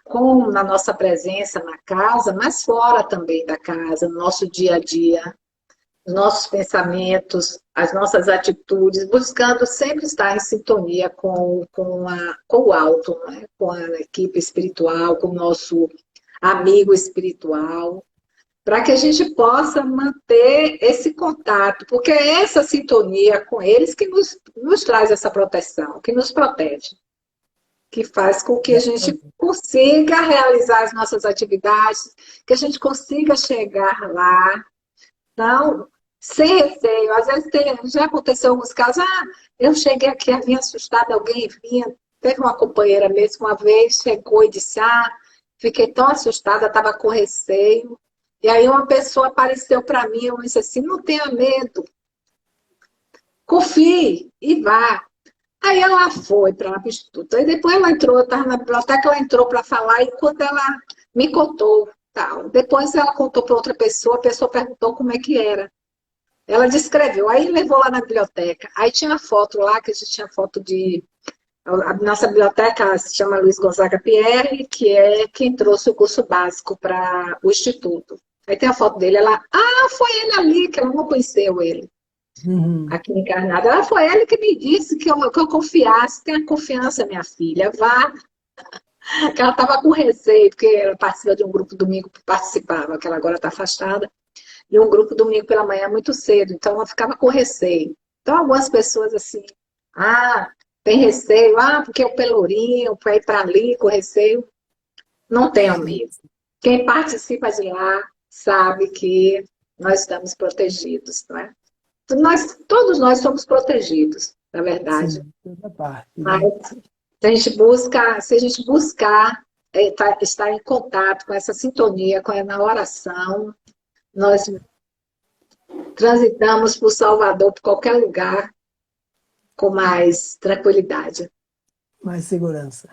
com na nossa presença na casa, mas fora também da casa, no nosso dia a dia, os nossos pensamentos, as nossas atitudes, buscando sempre estar em sintonia com o alto, né? Com a equipe espiritual, com o nosso amigo espiritual, para que a gente possa manter esse contato, porque é essa sintonia com eles que nos traz essa proteção, que nos protege, que faz com que a gente consiga realizar as nossas atividades, que a gente consiga chegar lá. Então, sem receio. Às vezes já aconteceu alguns casos, eu cheguei aqui, vinha assustada, alguém vinha, teve uma companheira mesmo uma vez, chegou e disse, fiquei tão assustada, estava com receio. E aí uma pessoa apareceu para mim, eu disse assim, não tenha medo, confie e vá. Aí ela foi para o instituto, aí depois ela entrou, eu estava na biblioteca, ela entrou para falar, e quando ela me contou, tal, depois ela contou para outra pessoa, a pessoa perguntou como é que era. Ela descreveu, aí levou lá na biblioteca, aí tinha foto lá, que a gente tinha foto de... A nossa biblioteca se chama Luiz Gonzaga Pierre, que é quem trouxe o curso básico para o instituto. Aí tem a foto dele, ela, foi ele ali, que ela não conheceu ele, aqui encarnado. Ela foi ele que me disse que eu confiasse, tenha confiança, minha filha, vá. Que ela estava com receio, porque ela participa de um grupo domingo, participava, que ela agora está afastada, de um grupo domingo pela manhã muito cedo, então ela ficava com receio. Então algumas pessoas assim, tem receio, porque o pelourinho, para ir para ali com receio, não tenham medo. Quem participa de lá sabe que nós estamos protegidos, não é? Todos nós somos protegidos, na verdade. Sim, toda parte, né? Mas se a gente buscar estar em contato com essa sintonia, na oração, nós transitamos por Salvador, por qualquer lugar, com mais tranquilidade. Mais segurança.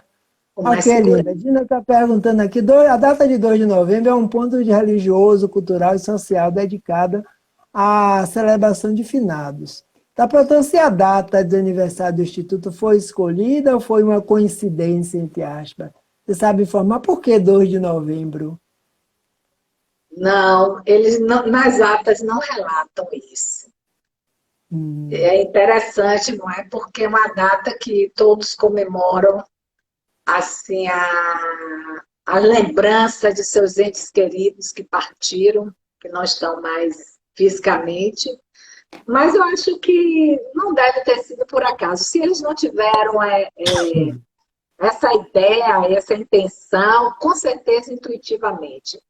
Com mais Ok, segurança. linda. Dina está perguntando aqui, a data de 2 de novembro é um ponto de religioso, cultural e social dedicada à celebração de finados. Está perguntando se a data de aniversário do Instituto foi escolhida ou foi uma coincidência, entre aspas. Você sabe informar por que 2 de novembro? Não, eles nas atas não relatam isso. É interessante, não é? Porque é uma data que todos comemoram assim, a lembrança de seus entes queridos que partiram, que não estão mais fisicamente. Mas eu acho que não deve ter sido por acaso. Se eles não tiveram essa ideia, essa intenção, com certeza, intuitivamente,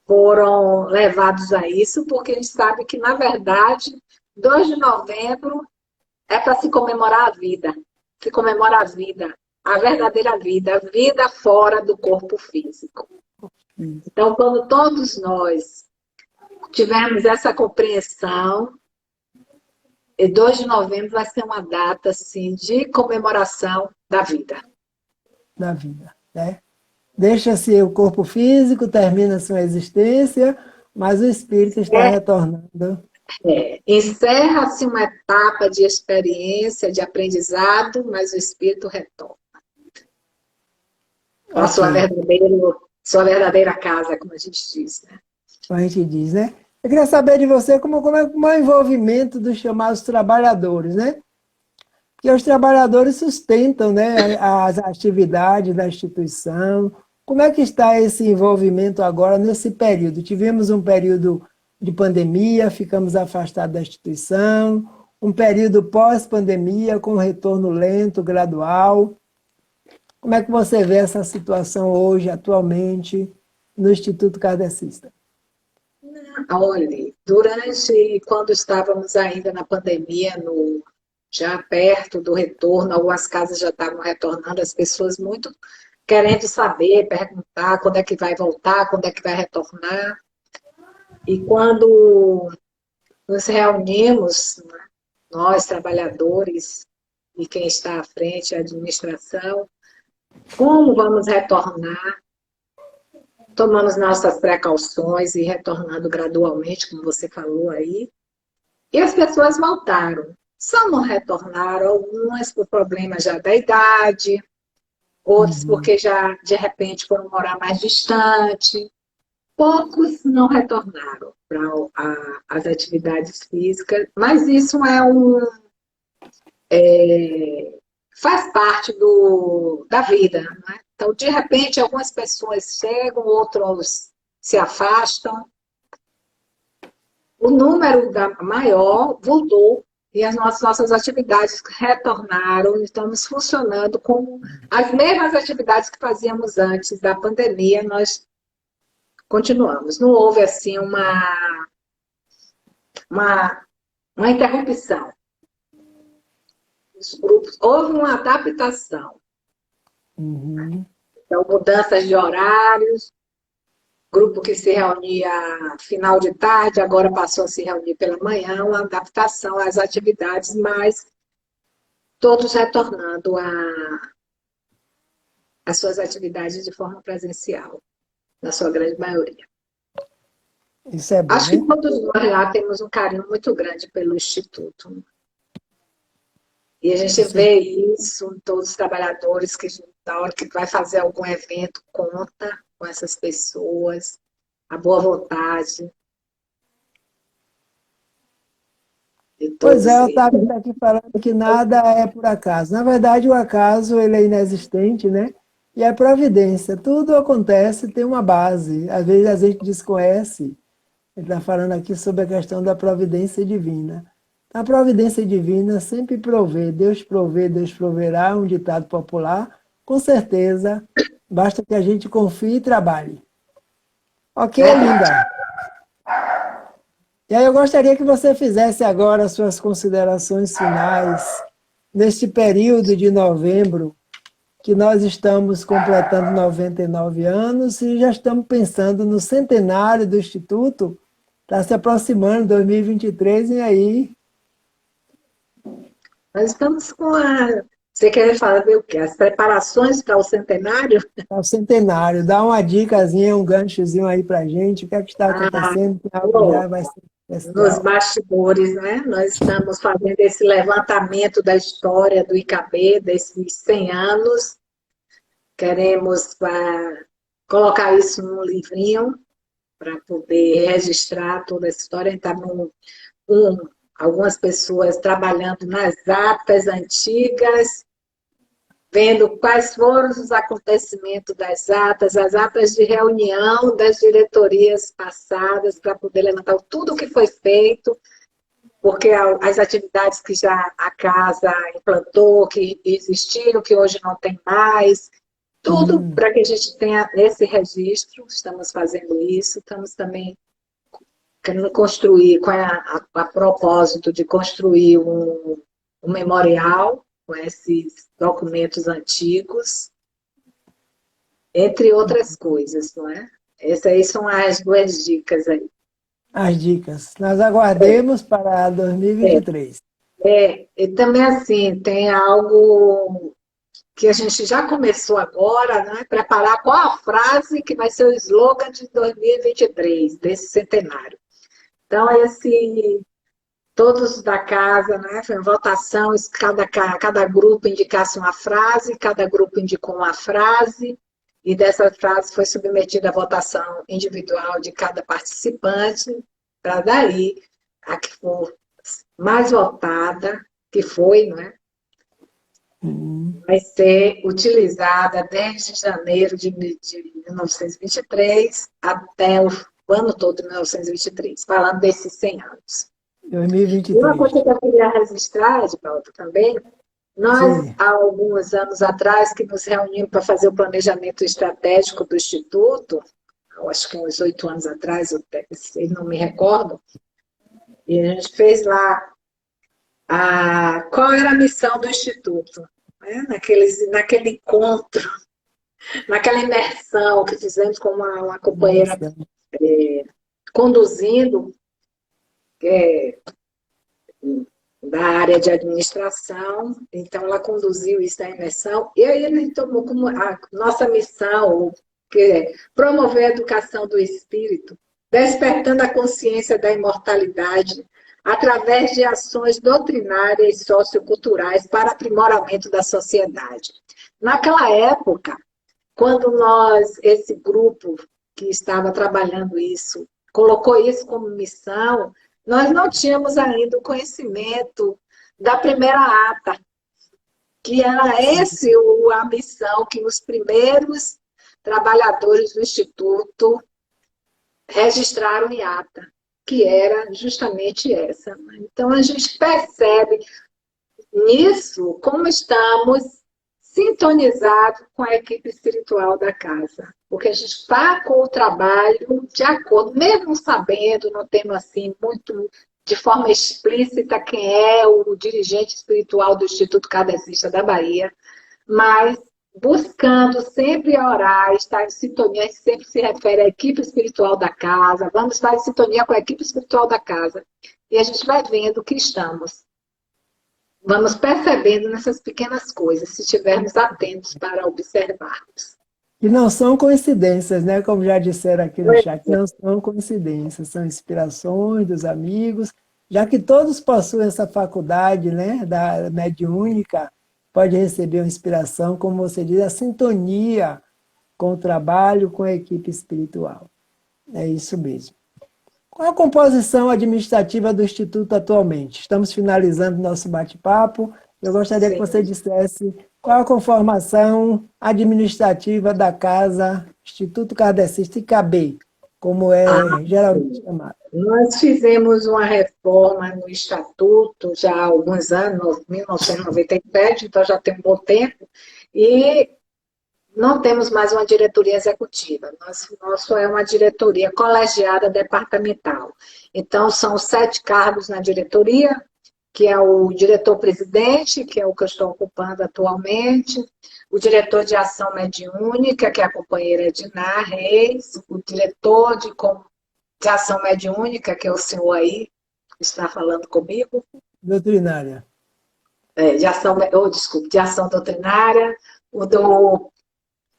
foram levados a isso, porque a gente sabe que, na verdade, 2 de novembro é para se comemorar a vida. Se comemora a vida, a verdadeira vida, a vida fora do corpo físico. Então, quando todos nós tivermos essa compreensão, 2 de novembro vai ser uma data assim, de comemoração da vida. Da vida, né? Deixa-se o corpo físico, termina sua existência, mas o espírito está retornando. Encerra-se uma etapa de experiência, de aprendizado, mas o espírito retorna. A sua verdadeira casa, como a gente diz, né? Como a gente diz, né? Eu queria saber de você como é o envolvimento dos chamados trabalhadores, né? Que os trabalhadores sustentam, né, as atividades da instituição, Como é que está esse envolvimento agora nesse período? Tivemos um período de pandemia, ficamos afastados da instituição, um período pós-pandemia com retorno lento, gradual. Como é que você vê essa situação hoje, atualmente, no Instituto Kardecista? Olha, durante, quando estávamos ainda na pandemia, já perto do retorno, algumas casas já estavam retornando, as pessoas muito querendo saber, perguntar quando é que vai voltar, quando é que vai retornar. E quando nos reunimos, né, nós, trabalhadores, e quem está à frente, a administração, como vamos retornar? Tomamos nossas precauções e retornando gradualmente, como você falou aí. E as pessoas voltaram. Só não retornaram, algumas por problemas já da idade, outros porque já, de repente, foram morar mais distante. Poucos não retornaram para as atividades físicas, mas isso faz parte da vida, né? Então, de repente, algumas pessoas chegam, outros se afastam. O número maior voltou e as nossas atividades retornaram, estamos funcionando com as mesmas atividades que fazíamos antes da pandemia, nós continuamos. Não houve, assim, uma interrupção. Os grupos, houve uma adaptação. Então, mudanças de horários, grupo que se reunia final de tarde, agora passou a se reunir pela manhã, uma adaptação às atividades, mas todos retornando às suas atividades de forma presencial, na sua grande maioria. Isso é bom, acho que todos nós lá temos um carinho muito grande pelo Instituto. E a gente vê isso em todos os trabalhadores que, na hora que vai fazer algum evento, conta com essas pessoas, a boa vontade. Pois é, eu estava aqui falando que nada é por acaso. Na verdade, o acaso ele é inexistente, né? E é providência. Tudo acontece, tem uma base. Às vezes a gente desconhece. Ele está falando aqui sobre a questão da providência divina. A providência divina sempre provê. Deus provê, Deus proverá, um ditado popular. Com certeza, basta que a gente confie e trabalhe. Ok, linda? E aí eu gostaria que você fizesse agora as suas considerações finais neste período de novembro, que nós estamos completando 99 anos e já estamos pensando no centenário do Instituto, está se aproximando, 2023, e aí? Nós estamos com a... Você quer falar o quê? As preparações para o centenário? Para o centenário. Dá uma dicasinha, um ganchozinho aí para a gente, o que é que está acontecendo, que algo já vai ser nos especial. bastidores, né? Nós estamos fazendo esse levantamento da história do IKB, desses 100 anos. Queremos colocar isso num livrinho para poder registrar toda essa história. Está algumas pessoas trabalhando nas atas antigas, vendo quais foram os acontecimentos das atas, as atas de reunião das diretorias passadas, para poder levantar tudo o que foi feito, porque as atividades que já a casa implantou, que existiram, que hoje não tem mais, tudo para que a gente tenha esse registro. Estamos fazendo isso, estamos também querendo construir, com a propósito de construir um memorial com esses documentos antigos, entre outras coisas, não é? Essas aí são as duas dicas aí. As dicas. Nós aguardemos para 2023. E também, assim, tem algo que a gente já começou agora, né? Preparar qual a frase que vai ser o slogan de 2023, desse centenário. Então, todos da casa, né? Foi uma votação, cada grupo indicasse uma frase, cada grupo indicou uma frase, e dessa frase foi submetida à votação individual de cada participante, para daí a que for mais votada, que foi, não é? vai ser utilizada desde janeiro de 1923 até o ano todo de 1923, falando desses 100 anos. E uma 2023. coisa que eu queria registrar, Edvaldo, também, nós, Sim, há alguns anos atrás, que nos reunimos para fazer o planejamento estratégico do Instituto, eu acho que uns 8 anos atrás, eu não me recordo, e a gente fez lá qual era a missão do Instituto, né? Naquele encontro, naquela imersão que fizemos com uma companheira nossa, conduzindo, é, da área de administração, então ela conduziu isso na imersão, e aí ele tomou como a nossa missão, que é promover a educação do espírito, despertando a consciência da imortalidade, através de ações doutrinárias e socioculturais para aprimoramento da sociedade. Naquela época, quando esse grupo que estava trabalhando isso, colocou isso como missão, nós não tínhamos ainda o conhecimento da primeira ata, que era a missão que os primeiros trabalhadores do Instituto registraram em ata, que era justamente essa. Então, a gente percebe nisso como estamos sintonizados com a equipe espiritual da casa. Porque a gente está com o trabalho de acordo, mesmo sabendo, não tendo assim muito de forma explícita quem é o dirigente espiritual do Instituto Kardecista da Bahia, mas buscando sempre orar, estar em sintonia, a gente sempre se refere à equipe espiritual da casa, vamos estar em sintonia com a equipe espiritual da casa. E a gente vai vendo que estamos. Vamos percebendo nessas pequenas coisas, se estivermos atentos para observarmos. que não são coincidências, né? Como já disseram aqui no Pois chat, é. não são coincidências, são inspirações dos amigos, já que todos possuem essa faculdade, né, da mediúnica, pode receber uma inspiração, como você diz, a sintonia com o trabalho, com a equipe espiritual. É isso mesmo. Qual a composição administrativa do Instituto atualmente? Estamos finalizando nosso bate-papo. Eu gostaria que Sim. você dissesse qual a conformação administrativa da Casa Instituto Kardecista ICABEI, como Ah, é geralmente sim. chamado. Nós fizemos uma reforma no Estatuto já há alguns anos, 1997, então já tem um bom tempo, e não temos mais uma diretoria executiva. Nosso é uma diretoria colegiada departamental. Então, são 7 cargos na diretoria, que é o diretor-presidente, que é o que eu estou ocupando atualmente, o diretor de ação mediúnica, que é a companheira Edna Reis, o diretor de ação mediúnica, que é o senhor aí, que está falando comigo, Doutrinária. desculpe, de ação doutrinária, o do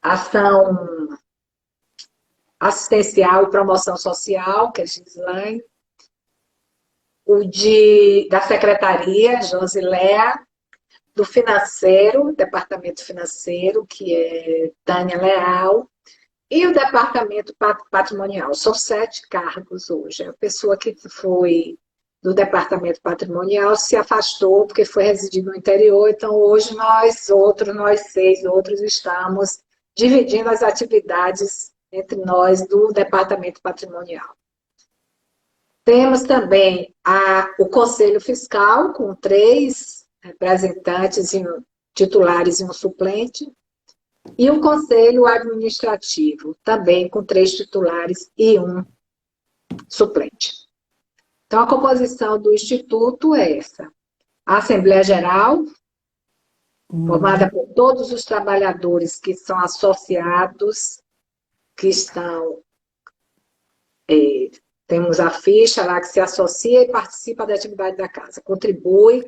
ação assistencial e promoção social, que é Gislaine, da secretaria, Josiléa, do financeiro, departamento financeiro, que é Tânia Leal, e o departamento patrimonial. São 7 cargos hoje. A pessoa que foi do departamento patrimonial se afastou porque foi residir no interior, então hoje nós 6 outros, estamos dividindo as atividades entre nós do departamento patrimonial. Temos também o Conselho Fiscal, com 3 representantes titulares e um suplente, e o Conselho Administrativo, também com 3 titulares e um suplente. Então, a composição do Instituto é essa. A Assembleia Geral, formada por todos os trabalhadores que são associados, que estão... temos a ficha lá que se associa e participa da atividade da casa. Contribui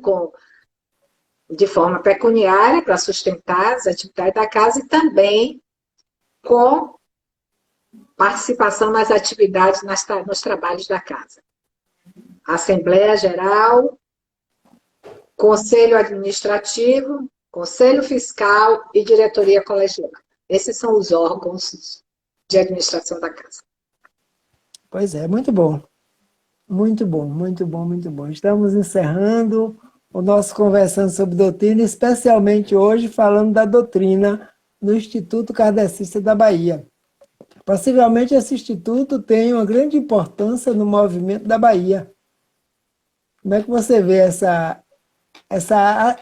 de forma pecuniária para sustentar as atividades da casa e também com participação nas atividades, nos trabalhos da casa. Assembleia Geral, Conselho Administrativo, Conselho Fiscal e Diretoria Colegiada. Esses são os órgãos de administração da casa. Pois é, muito bom. Muito bom, muito bom, muito bom. Estamos encerrando o nosso Conversando sobre Doutrina, especialmente hoje falando da doutrina no Instituto Kardecista da Bahia. Possivelmente esse instituto tem uma grande importância no movimento da Bahia. Como é que você vê essa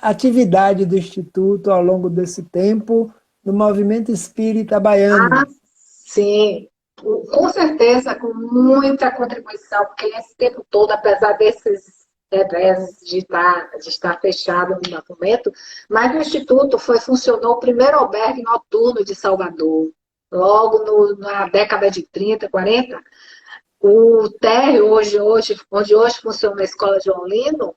atividade do Instituto ao longo desse tempo no movimento espírita baiano? Ah, sim, com certeza, com muita contribuição, porque esse tempo todo, apesar desses revés de estar fechado no momento, mas o Instituto funcionou o primeiro albergue noturno de Salvador, logo na década de 30, 40. O térreo, onde hoje funciona a Escola João Lino,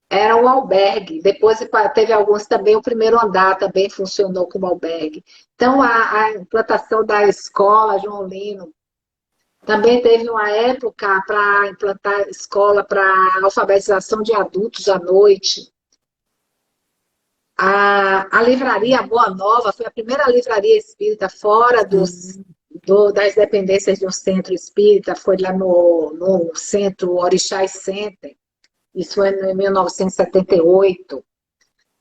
era um albergue. Depois teve alguns também, o primeiro andar também funcionou como albergue. Então, a implantação da escola João Lino também teve uma época para implantar escola para alfabetização de adultos à noite. A livraria Boa Nova foi a primeira livraria espírita fora das dependências de um centro espírita, foi lá no centro Orixás Center. Isso foi em 1978.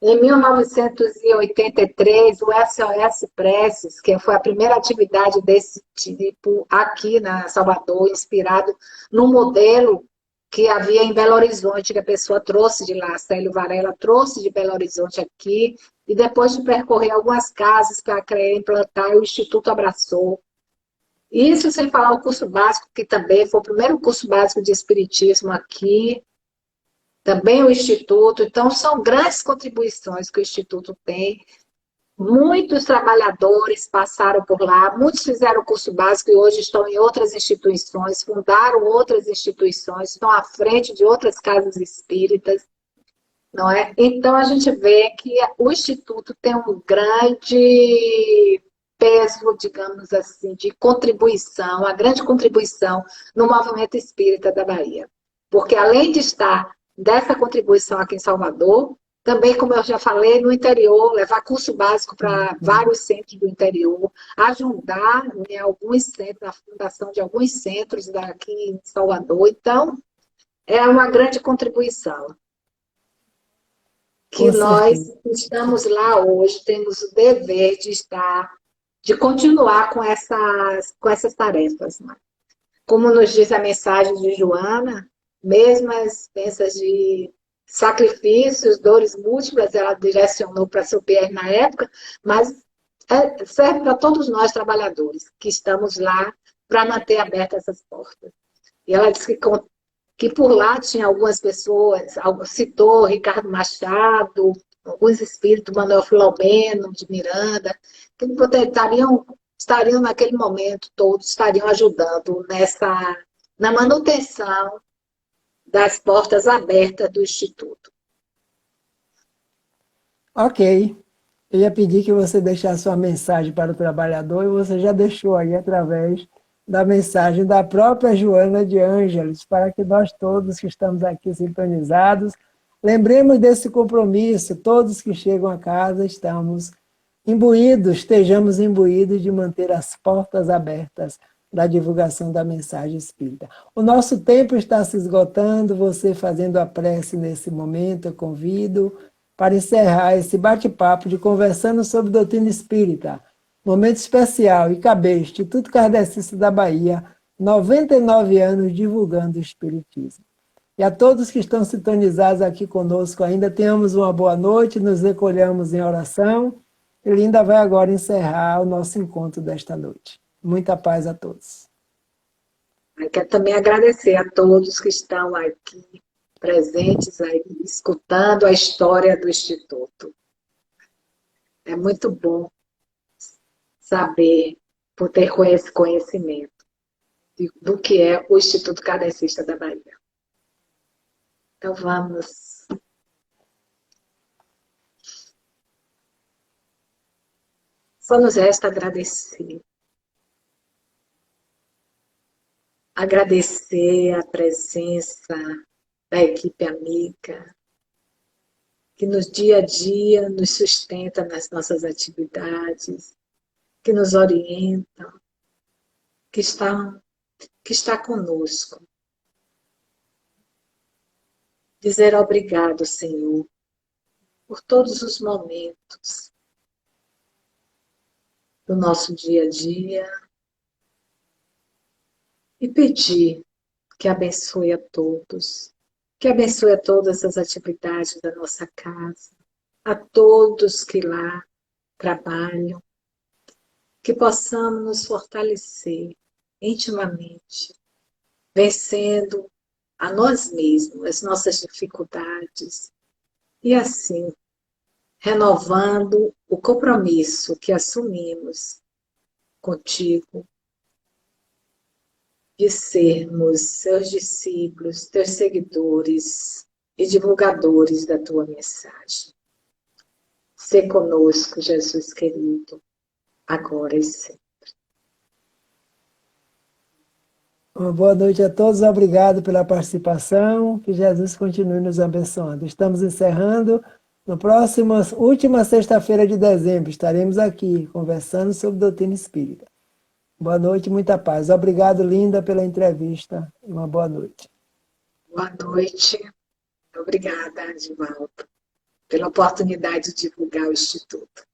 Em 1983, o SOS Preces, que foi a primeira atividade desse tipo aqui na Salvador, inspirado no modelo que havia em Belo Horizonte, que a pessoa trouxe de lá, Célio Varela trouxe de Belo Horizonte aqui, e depois de percorrer algumas casas para querer implantar, o Instituto abraçou. Isso sem falar o curso básico, que também foi o primeiro curso básico de Espiritismo aqui, também o Instituto. Então, são grandes contribuições que o Instituto tem. Muitos trabalhadores passaram por lá, muitos fizeram o curso básico e hoje estão em outras instituições, fundaram outras instituições, estão à frente de outras casas espíritas, não é? Então, a gente vê que o Instituto tem um grande peso, digamos assim, de contribuição, uma grande contribuição no movimento espírita da Bahia. Porque, além de estar dessa contribuição aqui em Salvador, também, como eu já falei, no interior, levar curso básico para vários centros do interior, ajudar em alguns centros, na fundação de alguns centros daqui em Salvador. Então, é uma grande contribuição. Que Com nós certeza. estamos lá hoje, temos o dever de continuar com essas tarefas. Né? Como nos diz a mensagem de Joana, mesmo as bênçãos de sacrifícios, dores múltiplas, ela direcionou para seu PR na época, mas serve para todos nós trabalhadores que estamos lá para manter abertas essas portas. E ela disse que por lá tinha algumas pessoas, citou Ricardo Machado, alguns espíritos, Manuel Filomeno, de Miranda, que estariam naquele momento, todos estariam ajudando na manutenção das portas abertas do Instituto. Ok. Eu ia pedir que você deixasse sua mensagem para o trabalhador e você já deixou aí através da mensagem da própria Joana de Ângeles, para que nós todos que estamos aqui sintonizados, lembremos desse compromisso, todos que chegam a casa estejamos imbuídos de manter as portas abertas da divulgação da mensagem espírita. O nosso tempo está se esgotando, você fazendo a prece nesse momento, eu convido para encerrar esse bate-papo de Conversando sobre Doutrina Espírita. Momento especial, IKB, Instituto Kardecista da Bahia, 99 anos divulgando o Espiritismo. E a todos que estão sintonizados aqui conosco ainda, tenhamos uma boa noite, nos recolhamos em oração. E Linda vai agora encerrar o nosso encontro desta noite. Muita paz a todos. Eu quero também agradecer a todos que estão aqui presentes, aí, escutando a história do Instituto. É muito bom saber, por ter esse conhecimento do que é o Instituto Kardecista da Bahia. Então vamos. Só nos resta agradecer. Agradecer a presença da equipe amiga, que no dia a dia nos sustenta nas nossas atividades, que nos orientam, que está conosco. dizer obrigado, Senhor, por todos os momentos do nosso dia a dia e pedir que abençoe a todos, que abençoe a todas as atividades da nossa casa, a todos que lá trabalham, que possamos nos fortalecer intimamente, vencendo a nós mesmos, as nossas dificuldades, e assim, renovando o compromisso que assumimos contigo, de sermos seus discípulos, teus seguidores e divulgadores da tua mensagem. Sê conosco, Jesus querido, agora e sempre. Uma boa noite a todos, obrigado pela participação, que Jesus continue nos abençoando. Estamos encerrando, no próximo, última sexta-feira de dezembro, estaremos aqui conversando sobre doutrina espírita. Boa noite, muita paz. Obrigado, Linda, pela entrevista. Uma boa noite. Boa noite. Obrigada, Divaldo, pela oportunidade de divulgar o Instituto.